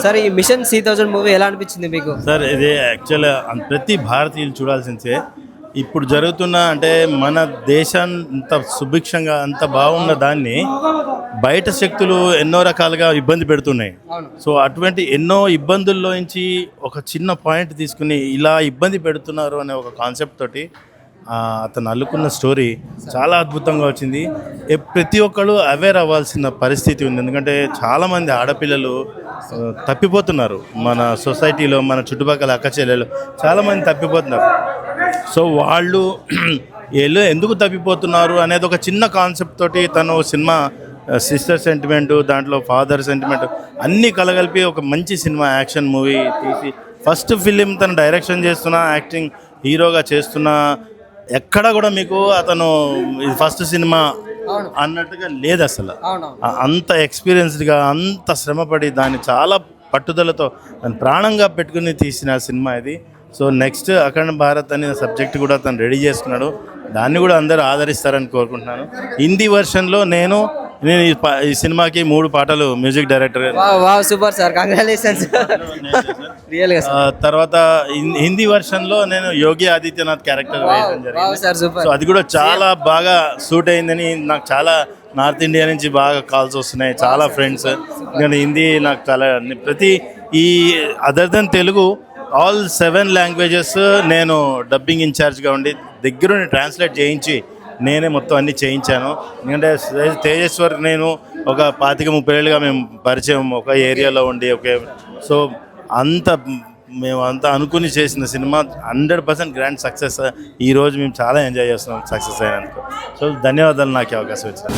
Sir ఈ machine 3000 movie ఎలా అనిపించింది మీకు? సార్ ఇది యాక్చువల్ ప్రతి భారతీయులు చూడాల్సిందే. ఇప్పుడు జరుగుతున్న అంటే మన దేశాన్ని అంత సుభిక్షంగా అంత బాగున్న దాన్ని బయట శక్తులు ఎన్నో రకాలుగా ఇబ్బంది పెడుతున్నాయి. సో అటువంటి ఎన్నో ఇబ్బందుల్లోంచి ఒక చిన్న పాయింట్ తీసుకుని ఇలా ఇబ్బంది పెడుతున్నారు అనే ఒక కాన్సెప్ట్ తోటి అతను అల్లుకున్న స్టోరీ చాలా అద్భుతంగా వచ్చింది. ప్రతి ఒక్కరు అవేర్ అవ్వాల్సిన పరిస్థితి ఉంది. ఎందుకంటే చాలామంది ఆడపిల్లలు తప్పిపోతున్నారు మన సొసైటీలో, మన చుట్టుపక్కల అక్క చెల్లెలు చాలామంది తప్పిపోతున్నారు. సో వాళ్ళు ఎందుకు తప్పిపోతున్నారు అనేది ఒక చిన్న కాన్సెప్ట్ తోటి తను సినిమా సిస్టర్ సెంటిమెంటు, దాంట్లో ఫాదర్ సెంటిమెంట్ అన్నీ కలగలిపి ఒక మంచి సినిమా యాక్షన్ మూవీ తీసి ఫస్ట్ ఫిలిం తను డైరెక్షన్ చేస్తున్నా, యాక్టింగ్ హీరోగా చేస్తున్నా, ఎక్కడ కూడా మీకు అతను ఇది ఫస్ట్ సినిమా అన్నట్టుగా లేదు అసలు. అంత ఎక్స్పీరియన్స్డ్గా అంత శ్రమపడి దాన్ని చాలా పట్టుదలతో దాన్ని ప్రాణంగా పెట్టుకుని తీసిన సినిమా ఇది. సో నెక్స్ట్ అఖండ భారత్ అనే సబ్జెక్ట్ కూడా తను రెడీ చేసుకున్నాడు. దాన్ని కూడా అందరూ ఆదరిస్తారని కోరుకుంటున్నాను. హిందీ వర్షన్లో నేను ఈ సినిమాకి 3 పాటలు music director. Super sir, congratulations. తర్వాత హిందీ వర్షన్లో నేను యోగి ఆదిత్యనాథ్ క్యారెక్టర్ వేయడం జరిగింది. సో అది కూడా చాలా బాగా సూట్ అయిందని నాకు చాలా నార్త్ ఇండియా నుంచి బాగా కాల్స్ వస్తున్నాయి, చాలా ఫ్రెండ్స్. కానీ హిందీ నాకు చాలా ప్రతి ఈ other then Telugu all 7 languages నేను డబ్బింగ్ ఇన్ఛార్జ్గా ఉండి దగ్గరుండి ట్రాన్స్లేట్ చేయించి నేనే మొత్తం అన్నీ చేయించాను. ఎందుకంటే తేజేశ్వర్ నేను ఒక 25-30 ఏళ్ళుగా మేము పరిచయం, ఒక ఏరియాలో ఉండి సో మేము అంతా అనుకుని చేసిన సినిమా 100% గ్రాండ్ సక్సెస్. ఈరోజు మేము చాలా ఎంజాయ్ చేస్తున్నాం సక్సెస్ అయినందుకు. సో ధన్యవాదాలు నాకు అవకాశం ఇచ్చారు.